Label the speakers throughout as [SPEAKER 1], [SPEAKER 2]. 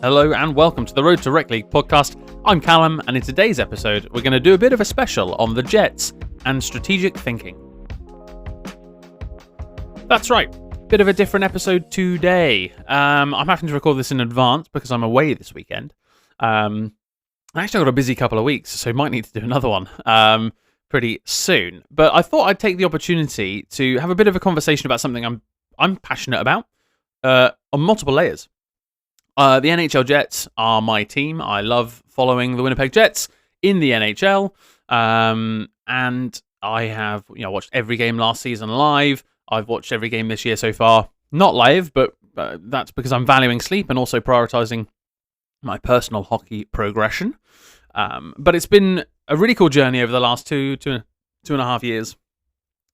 [SPEAKER 1] Hello and welcome to the Road to Rec League podcast. I'm Callum, and in today's episode, we're going to do a bit of a special on the Jets and strategic thinking. That's right, bit of a different episode today. I'm having to record this in advance because I'm away this weekend. I actually got a busy couple of weeks, so might need to do another one pretty soon. But I thought I'd take the opportunity to have a bit of a conversation about something I'm passionate about on multiple layers. The NHL Jets are my team. I love following the Winnipeg Jets in the NHL, and I have watched every game last season live. I've watched every game this year so far, not live, but that's because I'm valuing sleep and also prioritizing my personal hockey progression. But it's been a really cool journey over the last two and a half years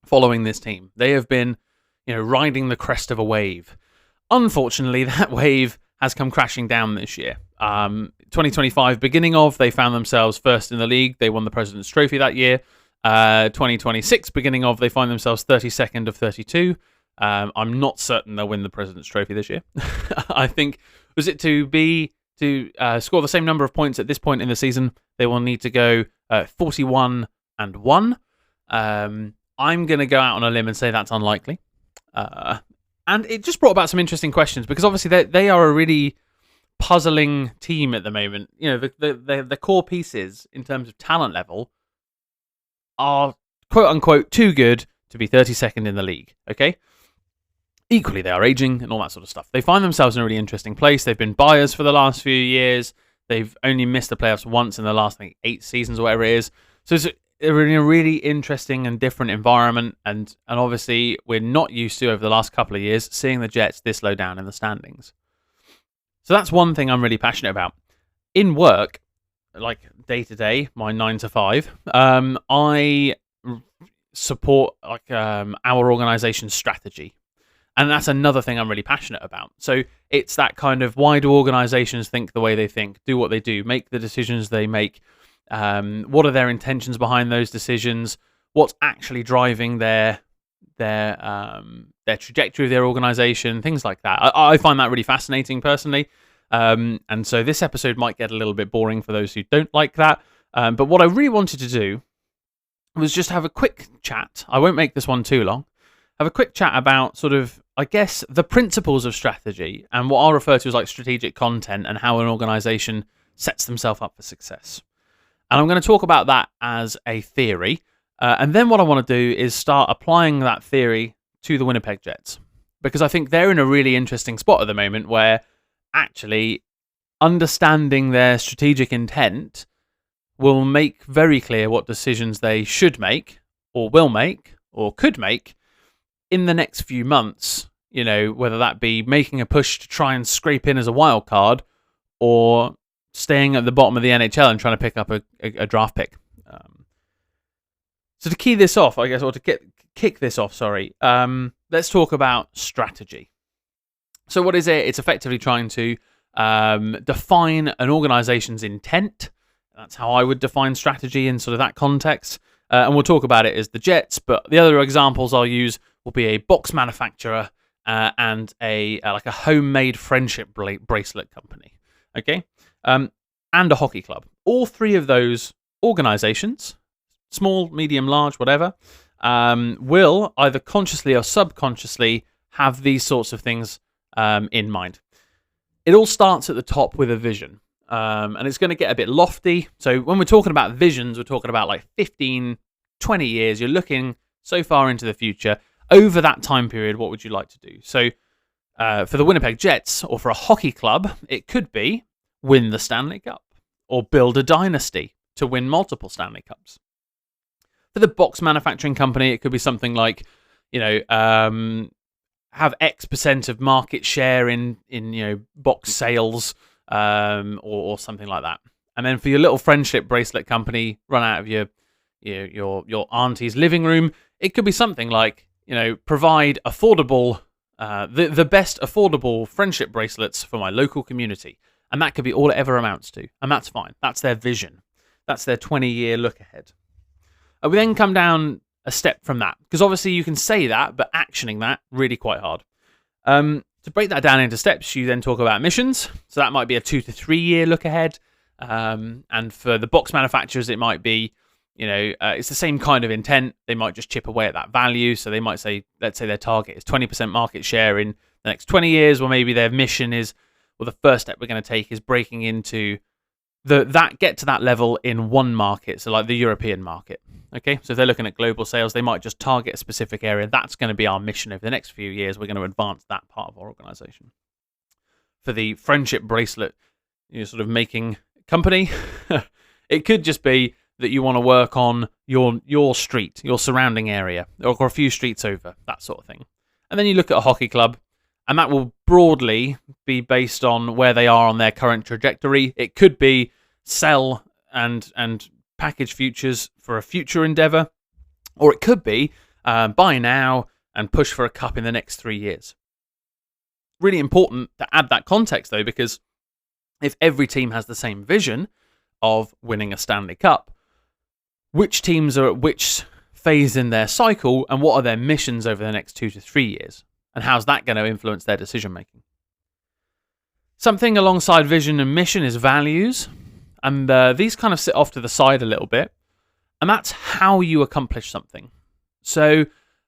[SPEAKER 1] following this team. They have been, riding the crest of a wave. Unfortunately, that wave has come crashing down this year. 2025, they found themselves first in the league. They won the President's Trophy that year. 2026, they find themselves 32nd of 32. I'm not certain they'll win the President's Trophy this year. I think, was it to score the same number of points at this point in the season, they will need to go 41-1. I'm going to go out on a limb and say that's unlikely. And it just brought about some interesting questions because obviously they are a really puzzling team at the moment. The core pieces in terms of talent level are quote unquote too good to be 32nd in the league. Okay. Equally, they are aging and all that sort of stuff. They find themselves in a really interesting place. They've been buyers for the last few years. They've only missed the playoffs once in the last 8 seasons or whatever it is. So they're in a really interesting and different environment, and obviously we're not used to, over the last couple of years, seeing the Jets this low down in the standings. So that's one thing I'm really passionate about. In work, like day to day, my 9 to 5, I support our organization's strategy. And that's another thing I'm really passionate about. So it's that kind of, why do organizations think the way they think, do what they do, make the decisions they make? What are their intentions behind those decisions? What's actually driving their trajectory of their organization? Things like that. I find that really fascinating personally. And so this episode might get a little bit boring for those who don't like that. But what I really wanted to do was just have a quick chat. I won't make this one too long. Have a quick chat about sort of, I guess, the principles of strategy and what I'll refer to as like strategic content and how an organization sets themselves up for success. And I'm going to talk about that as a theory. And then what I want to do is start applying that theory to the Winnipeg Jets. Because I think they're in a really interesting spot at the moment where actually understanding their strategic intent will make very clear what decisions they should make or will make or could make in the next few months. Whether that be making a push to try and scrape in as a wild card or staying at the bottom of the NHL and trying to pick up a draft pick. So to key this off, I guess, or to kick this off, let's talk about strategy. So what is it? It's effectively trying to define an organization's intent. That's how I would define strategy in sort of that context. And we'll talk about it as the Jets, but the other examples I'll use will be a box manufacturer and a homemade friendship bracelet company. Okay. And a hockey club. All three of those organizations, small, medium, large, whatever, will either consciously or subconsciously have these sorts of things in mind. It all starts at the top with a vision. And it's going to get a bit lofty. So when we're talking about visions, we're talking about like 15, 20 years. You're looking so far into the future. Over that time period, what would you like to do? So for the Winnipeg Jets or for a hockey club, it could be win the Stanley Cup or build a dynasty to win multiple Stanley Cups. For the box manufacturing company, it could be something like, have X percent of market share in box sales or something like that. And then for your little friendship bracelet company, run out of your auntie's living room, it could be something like, provide affordable, the best affordable friendship bracelets for my local community. And that could be all it ever amounts to. And that's fine. That's their vision. That's their 20-year look ahead. We then come down a step from that. Because obviously you can say that, but actioning that, really quite hard. To break that down into steps, you then talk about missions. So that might be a 2 to 3 year look ahead. And for the box manufacturers, it might be, it's the same kind of intent. They might just chip away at that value. So they might say, let's say their target is 20% market share in the next 20 years. Well, maybe their mission is, well, the first step we're going to take is breaking into get to that level in one market. So like the European market. Okay, so if they're looking at global sales, they might just target a specific area. That's going to be our mission over the next few years. We're going to advance that part of our organization. For the friendship bracelet, sort of making company, it could just be that you want to work on your street, your surrounding area, or a few streets over, that sort of thing. And then you look at a hockey club, and that will broadly be based on where they are on their current trajectory. It could be sell and package futures for a future endeavor, or it could be buy now and push for a cup in the next 3 years. Really important to add that context, though, because if every team has the same vision of winning a Stanley Cup, which teams are at which phase in their cycle, and what are their missions over the next 2 to 3 years? And how's that going to influence their decision making? Something alongside vision and mission is values. And these kind of sit off to the side a little bit. And that's how you accomplish something. So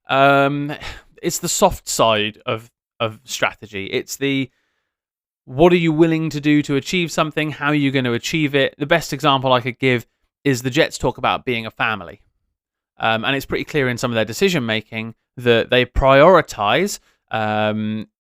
[SPEAKER 1] it's the soft side of strategy. It's the what are you willing to do to achieve something? How are you going to achieve it? The best example I could give is the Jets talk about being a family. And it's pretty clear in some of their decision making that they prioritize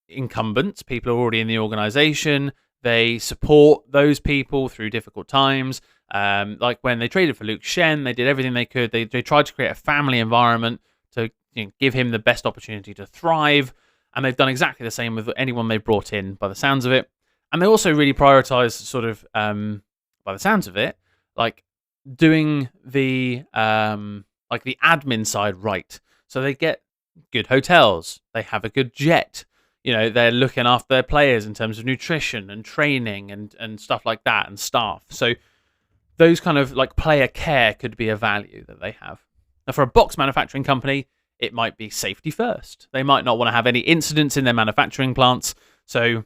[SPEAKER 1] incumbents, people who are already in the organization. They support those people through difficult times. Like when they traded for Luke Shen, they did everything they could. They tried to create a family environment to give him the best opportunity to thrive. And they've done exactly the same with anyone they brought in, by the sounds of it. And they also really prioritize sort of, by the sounds of it, like doing the admin side right. So they get good hotels. They have a good jet. They're looking after their players in terms of nutrition and training and stuff like that, and staff. So those kind of like player care could be a value that they have. Now, for a box manufacturing company, it might be safety first. They might not want to have any incidents in their manufacturing plants. So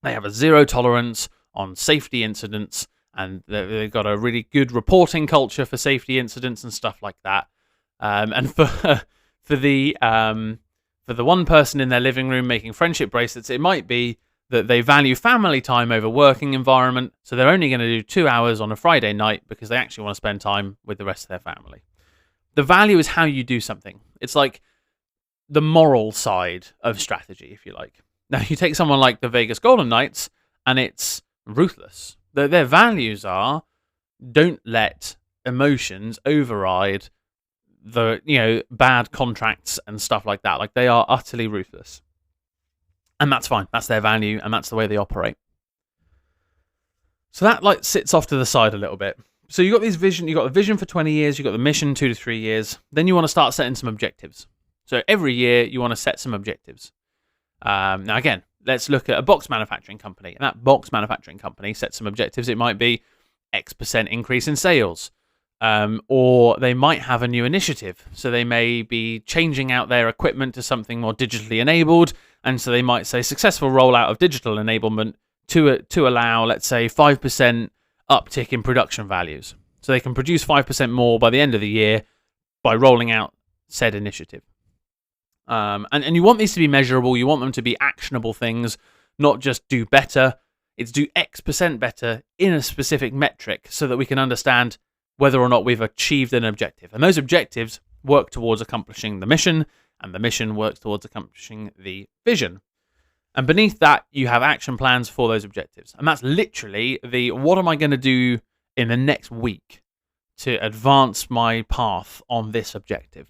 [SPEAKER 1] they have a zero tolerance on safety incidents, and they've got a really good reporting culture for safety incidents and stuff like that. And for the one person in their living room making friendship bracelets, it might be that they value family time over working environment, so they're only going to do 2 hours on a Friday night because they actually want to spend time with the rest of their family. The value is how you do something. It's like the moral side of strategy, if you like. Now, you take someone like the Vegas Golden Knights, and it's ruthless. Their values are, don't let emotions override the bad contracts and stuff like that. Like, they are utterly ruthless, and that's fine. That's their value, and that's the way they operate. So that sits off to the side a little bit. So you got this vision. You got the vision for 20 years. You got the mission 2 to 3 years. Then you want to start setting some objectives. So every year you want to set some objectives. Now again, let's look at a box manufacturing company, and that box manufacturing company sets some objectives. It might be X% increase in sales. Or they might have a new initiative. So they may be changing out their equipment to something more digitally enabled. And so they might say successful rollout of digital enablement to allow, let's say, 5% uptick in production values. So they can produce 5% more by the end of the year by rolling out said initiative. And you want these to be measurable. You want them to be actionable things, not just do better. It's do X% better in a specific metric so that we can understand whether or not we've achieved an objective. And those objectives work towards accomplishing the mission, and the mission works towards accomplishing the vision. And beneath that, you have action plans for those objectives. And that's literally what am I going to do in the next week to advance my path on this objective,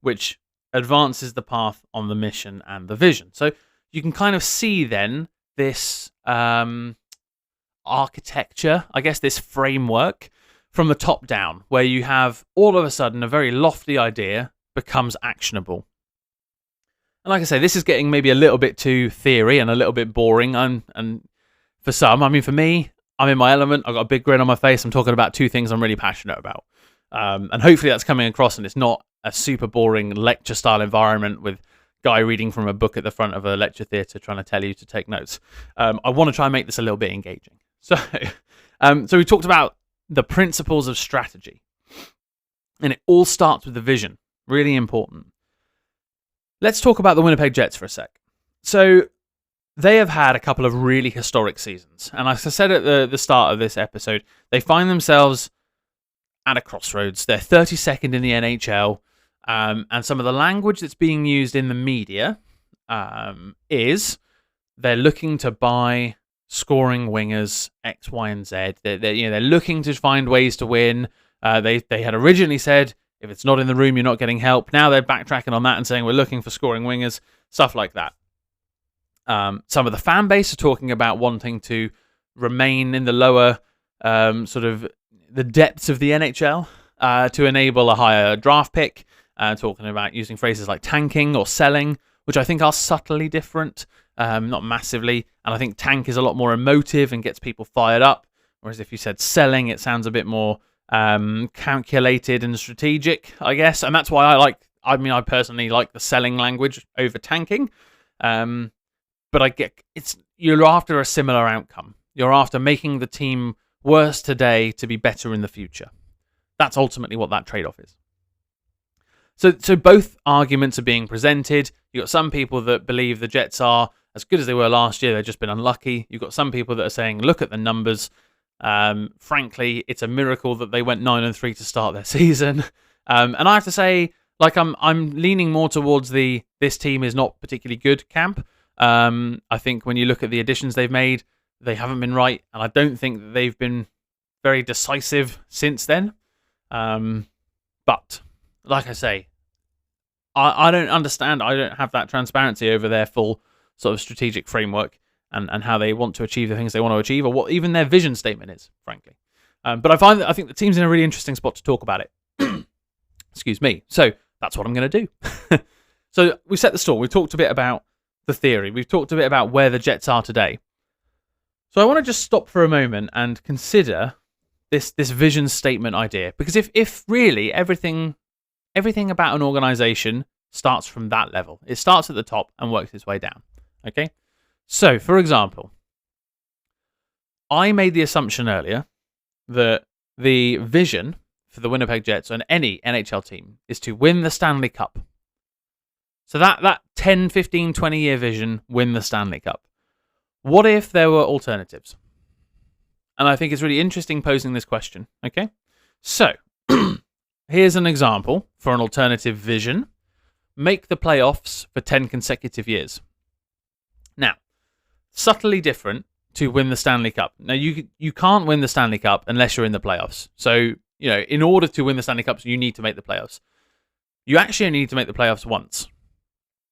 [SPEAKER 1] which advances the path on the mission and the vision. So you can kind of see then this architecture, I guess this framework from the top down, where you have all of a sudden a very lofty idea becomes actionable. And like I say, this is getting maybe a little bit too theory and a little bit boring. And for some, I mean, for me, I'm in my element. I've got a big grin on my face. I'm talking about two things I'm really passionate about. And hopefully that's coming across, and it's not a super boring lecture style environment with guy reading from a book at the front of a lecture theatre trying to tell you to take notes. I want to try and make this a little bit engaging. So, so we talked about the principles of strategy, and it all starts with the vision. Really important. Let's talk about the Winnipeg Jets for a sec. So they have had a couple of really historic seasons. And as I said at the start of this episode, they find themselves at a crossroads. They're 32nd in the NHL. And some of the language that's being used in the media is they're looking to buy scoring wingers X, Y, and Z. They're looking to find ways to win. They had originally said, if it's not in the room, you're not getting help. Now they're backtracking on that and saying we're looking for scoring wingers, stuff like that. Some of the fan base are talking about wanting to remain in the lower sort of the depths of the NHL to enable a higher draft pick. Talking about using phrases like tanking or selling, which I think are subtly different, not massively. And I think tank is a lot more emotive and gets people fired up. Whereas if you said selling, it sounds a bit more calculated and strategic, I guess. And that's why I personally like the selling language over tanking. But I get you're after a similar outcome. You're after making the team worse today to be better in the future. That's ultimately what that trade-off is. So both arguments are being presented. You've got some people that believe the Jets are as good as they were last year. They've just been unlucky. You've got some people that are saying, look at the numbers. Frankly, it's a miracle that they went 9-3 to start their season. And I have to say, I'm leaning more towards this team is not particularly good camp. I think when you look at the additions they've made, they haven't been right. And I don't think that they've been very decisive since then. But like I say, I don't understand. I don't have that transparency over their full sort of strategic framework and how they want to achieve the things they want to achieve, or what even their vision statement is, frankly. But I think the team's in a really interesting spot to talk about it. Excuse me. So that's what I'm going to do. So we set the stall. We've talked a bit about the theory. We've talked a bit about where the Jets are today. So I want to just stop for a moment and consider this vision statement idea, because if really everything about an organization starts from that level. It starts at the top and works its way down. Okay? So, for example, I made the assumption earlier that the vision for the Winnipeg Jets and any NHL team is to win the Stanley Cup. So that 10, 15, 20-year vision, win the Stanley Cup. What if there were alternatives? And I think it's really interesting posing this question. Okay? So, here's an example for an alternative vision. Make the playoffs for 10 consecutive years. Now, subtly different to win the Stanley Cup. Now, you can't win the Stanley Cup unless you're in the playoffs. So, in order to win the Stanley Cups, you need to make the playoffs. You actually only need to make the playoffs once.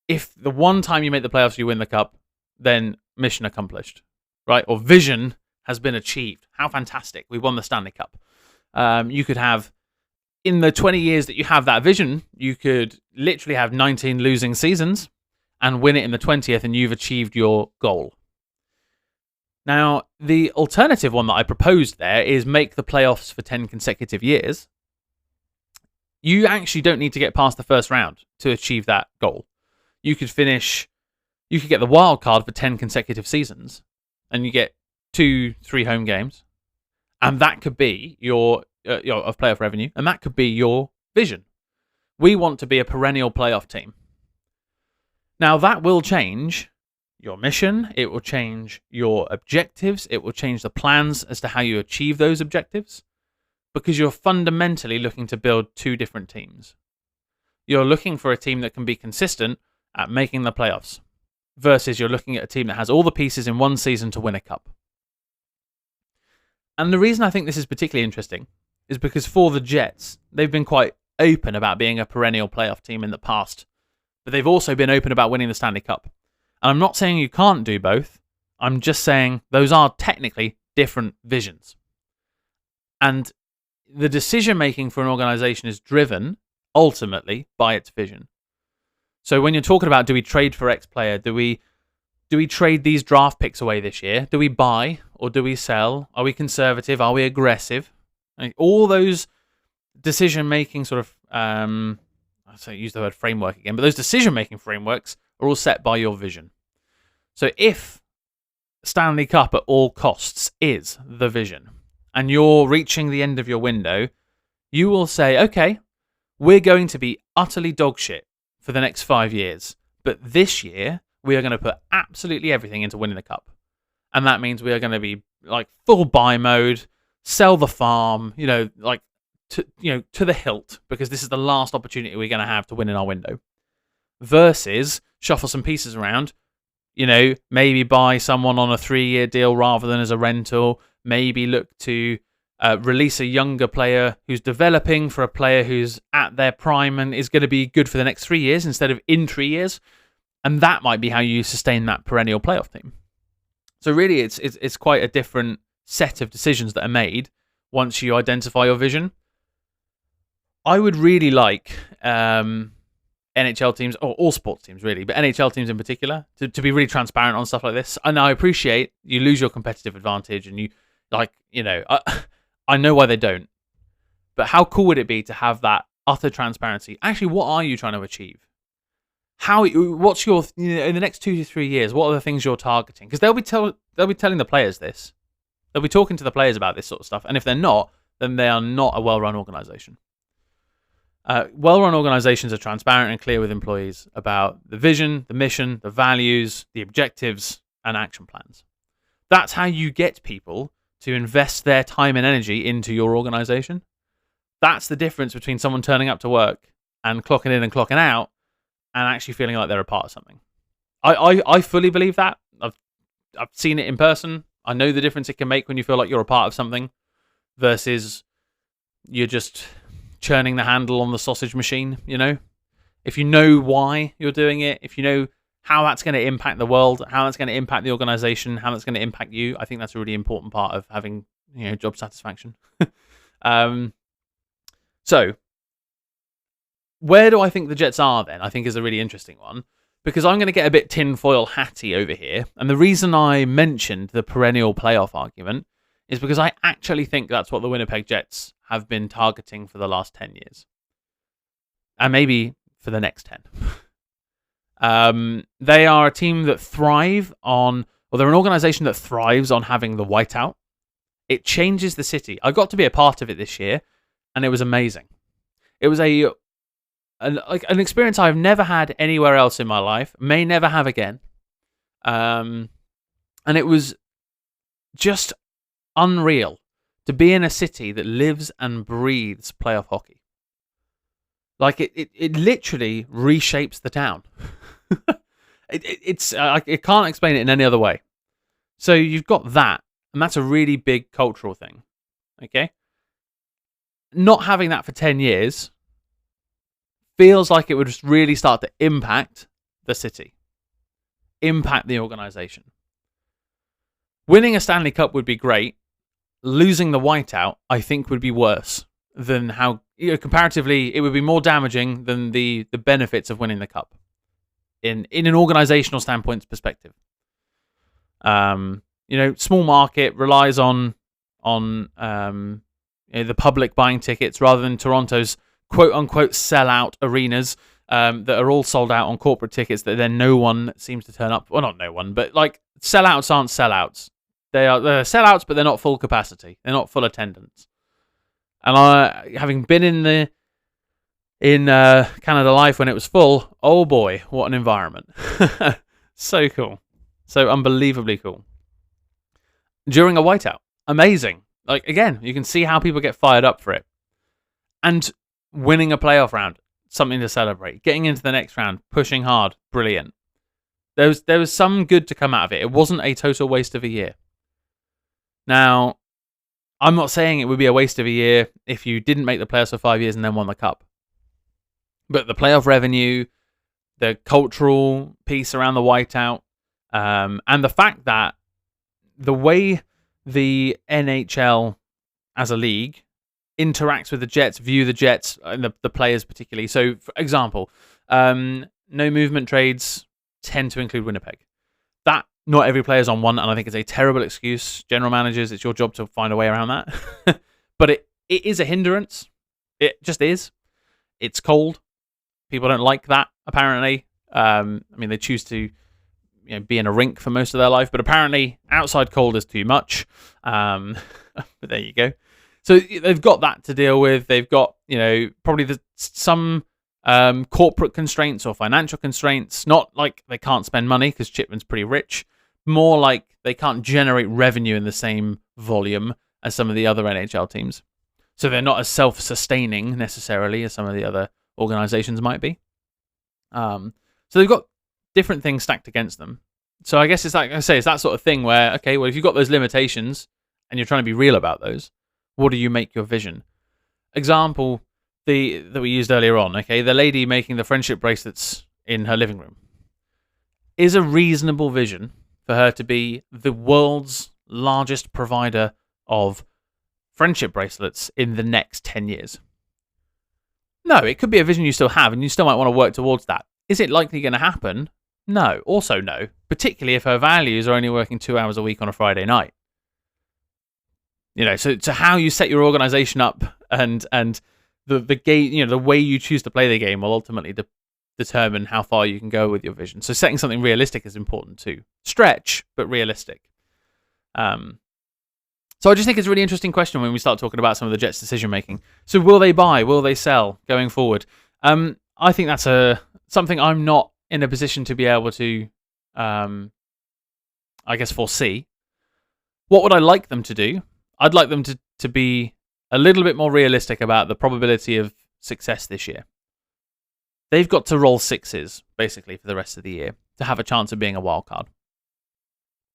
[SPEAKER 1] If the one time you make the playoffs, you win the cup, then mission accomplished, right? Or vision has been achieved. How fantastic. We won the Stanley Cup. You could have, in the 20 years that you have that vision, you could literally have 19 losing seasons and win it in the 20th, and you've achieved your goal. Now, the alternative one that I proposed there is make the playoffs for 10 consecutive years. You actually don't need to get past the first round to achieve that goal. You could get the wild card for 10 consecutive seasons, and you get 2-3 home games, and that could be your of playoff revenue, and that could be your vision. We want to be a perennial playoff team. Now, that will change your mission, it will change your objectives, it will change the plans as to how you achieve those objectives, because you're fundamentally looking to build two different teams. You're looking for a team that can be consistent at making the playoffs, versus you're looking at a team that has all the pieces in one season to win a cup. And the reason I think this is particularly interesting is because for the Jets, they've been quite open about being a perennial playoff team in the past, but they've also been open about winning the Stanley Cup. And I'm not saying you can't do both. I'm just saying those are technically different visions. And the decision-making for an organization is driven, ultimately, by its vision. So when you're talking about, do we trade for X player? Do we trade these draft picks away this year? Do we buy or do we sell? Are we conservative? Are we aggressive? All those decision-making sort of, use the word framework again, but those decision-making frameworks are all set by your vision. So if Stanley Cup at all costs is the vision, and you're reaching the end of your window, you will say, okay, we're going to be utterly dog shit for the next 5 years, but this year we are going to put absolutely everything into winning the cup. And that means we are going to be like full buy mode, sell the farm, to the hilt, because this is the last opportunity we're going to have to win in our window. Versus shuffle some pieces around, maybe buy someone on a 3-year deal rather than as a rental, maybe look to release a younger player who's developing for a player who's at their prime and is going to be good for the next 3 years instead of in 3 years. And that might be how you sustain that perennial playoff team. So really, it's quite a different set of decisions that are made once you identify your vision. I would really like NHL teams, or all sports teams really, but NHL teams in particular, to be really transparent on stuff like this. And I appreciate you lose your competitive advantage, and I know why they don't. But how cool would it be to have that utter transparency? Actually, what are you trying to achieve? What's your, in the next 2 to 3 years, what are the things you're targeting? Because they'll be telling the players this. They'll be talking to the players about this sort of stuff. And if they're not, then they are not a well-run organization. Well-run organizations are transparent and clear with employees about the vision, the mission, the values, the objectives, and action plans. That's how you get people to invest their time and energy into your organization. That's the difference between someone turning up to work and clocking in and clocking out and actually feeling like they're a part of something. I fully believe that. I've seen it in person. I know the difference it can make when you feel like you're a part of something versus you're just churning the handle on the sausage machine, If you know why you're doing it, if you know how that's going to impact the world, how that's going to impact the organization, how that's going to impact you, I think that's a really important part of having, job satisfaction. So, where do I think the Jets are then? I think is a really interesting one, because I'm going to get a bit tinfoil hatty over here. And the reason I mentioned the perennial playoff argument is because I actually think that's what the Winnipeg Jets have been targeting for the last 10 years. And maybe for the next 10. They are a team that thrive on, or they're an organization that thrives on having the whiteout. It changes the city. I got to be a part of it this year, and it was amazing. It was an experience I've never had anywhere else in my life, may never have again. And it was just unreal to be in a city that lives and breathes playoff hockey. Like it literally reshapes the town. I can't explain it in any other way. So you've got that, and that's a really big cultural thing. Okay? Not having that for 10 years feels like it would just really start to impact the city, impact the organization. Winning a Stanley Cup would be great. Losing the whiteout, I think, would be worse than how, comparatively, it would be more damaging than the benefits of winning the cup in an organizational standpoint perspective. Small market relies on the public buying tickets rather than Toronto's quote-unquote sell-out arenas that are all sold out on corporate tickets that then no one seems to turn up. Well, not no one, but sellouts aren't sellouts. They're sellouts, but they're not full capacity. They're not full attendance. And having been in Canada Life when it was full, oh boy, what an environment. So cool. So unbelievably cool. During a whiteout, amazing. Again, you can see how people get fired up for it. And winning a playoff round, something to celebrate. Getting into the next round, pushing hard, brilliant. There was some good to come out of it. It wasn't a total waste of a year. Now, I'm not saying it would be a waste of a year if you didn't make the playoffs for 5 years and then won the cup. But the playoff revenue, the cultural piece around the whiteout, and the fact that the way the NHL as a league interacts with the Jets, view the Jets, and the players particularly. So, for example, no movement trades tend to include Winnipeg. That not every player's on one, and I think it's a terrible excuse. General managers, it's your job to find a way around that. But it is a hindrance. It just is. It's cold. People don't like that, apparently. I mean, they choose to be in a rink for most of their life, but apparently outside cold is too much. But there you go. So they've got that to deal with. They've got, probably some corporate constraints or financial constraints. Not like they can't spend money because Chipman's pretty rich. More like they can't generate revenue in the same volume as some of the other NHL teams. So they're not as self-sustaining necessarily as some of the other organizations might be. So they've got different things stacked against them. So I guess it's like I say, it's that sort of thing where, okay, well, if you've got those limitations and you're trying to be real about those, what do you make your vision? Example that we used earlier on, okay, the lady making the friendship bracelets in her living room is a reasonable vision for her to be the world's largest provider of friendship bracelets in the next 10 years. No, it could be a vision you still have, and you still might want to work towards that. Is it likely going to happen? No. Also no, particularly if her values are only working 2 hours a week on a Friday night. So how you set your organization up and the game, the way you choose to play the game will ultimately determine how far you can go with your vision. So setting something realistic is important too. Stretch, but realistic. So I just think it's a really interesting question when we start talking about some of the Jets' decision making. So will they buy? Will they sell going forward? I think that's something I'm not in a position to be able to, foresee. What would I like them to do? I'd like them to be a little bit more realistic about the probability of success this year. They've got to roll sixes, basically, for the rest of the year to have a chance of being a wild card.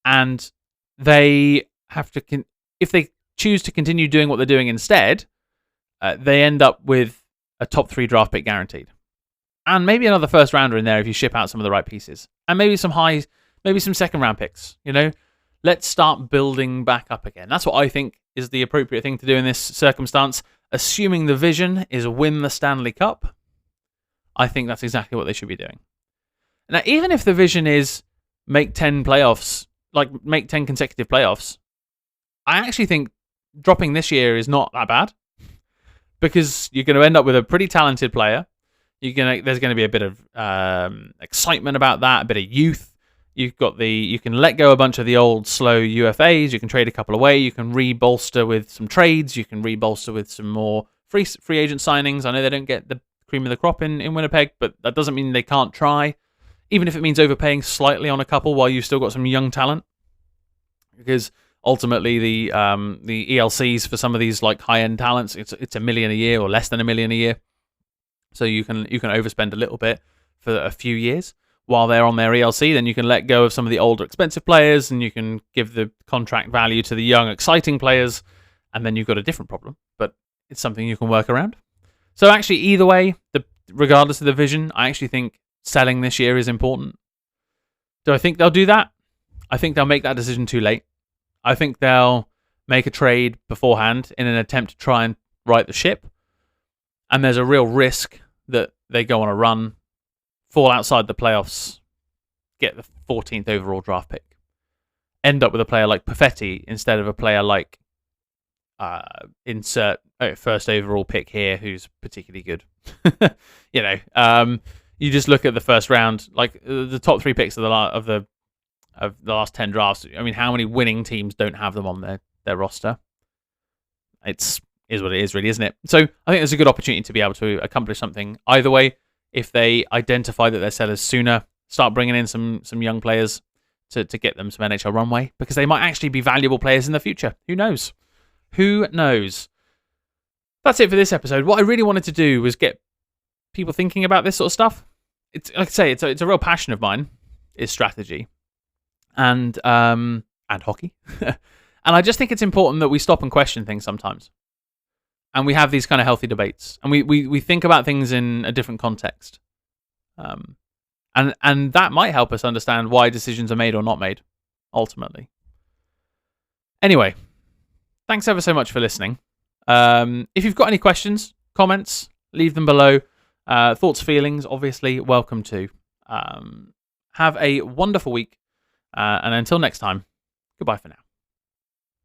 [SPEAKER 1] And they have to, if they choose to continue doing what they're doing instead, they end up with a top 3 draft pick guaranteed. And maybe another first rounder in there if you ship out some of the right pieces. And maybe some second round picks, Let's start building back up again. That's what I think is the appropriate thing to do in this circumstance. Assuming the vision is win the Stanley Cup, I think that's exactly what they should be doing. Now, even if the vision is make 10 playoffs, like make 10 consecutive playoffs, I actually think dropping this year is not that bad because you're going to end up with a pretty talented player. There's going to be a bit of excitement about that, a bit of youth. You can let go a bunch of the old slow UFAs. You can trade a couple away. You can re-bolster with some trades. You can re-bolster with some more free agent signings. I know they don't get the cream of the crop in Winnipeg, but that doesn't mean they can't try. Even if it means overpaying slightly on a couple while you've still got some young talent, because ultimately the ELCs for some of these like high-end talents, it's $1 million a year or less than $1 million a year. So you can overspend a little bit for a few years while they're on their ELC. Then you can let go of some of the older expensive players and you can give the contract value to the young exciting players, and then you've got a different problem, but it's something you can work around. So actually either way, regardless of the vision, I actually think selling this year is important. Do I think they'll do that? I think they'll make that decision too late. I think they'll make a trade beforehand in an attempt to try and right the ship. And there's a real risk that they go on a run, fall outside the playoffs, get the 14th overall draft pick, end up with a player like Perfetti instead of a player like insert first overall pick here who's particularly good. You just look at the first round, like the top 3 picks of the last 10 drafts. I mean, how many winning teams don't have them on their roster? Is what it is, really, isn't it? So I think there's a good opportunity to be able to accomplish something either way. If they identify that they're sellers sooner, start bringing in some young players to get them some NHL runway, because they might actually be valuable players in the future. Who knows? Who knows? That's it for this episode. What I really wanted to do was get people thinking about this sort of stuff. It's like I say, it's a real passion of mine, is strategy and hockey. And I just think it's important that we stop and question things sometimes. And we have these kind of healthy debates, and we think about things in a different context, and that might help us understand why decisions are made or not made, ultimately. Anyway, thanks ever so much for listening. If you've got any questions, comments, leave them below. Thoughts, feelings, obviously, welcome to. Have a wonderful week, and until next time, goodbye for now.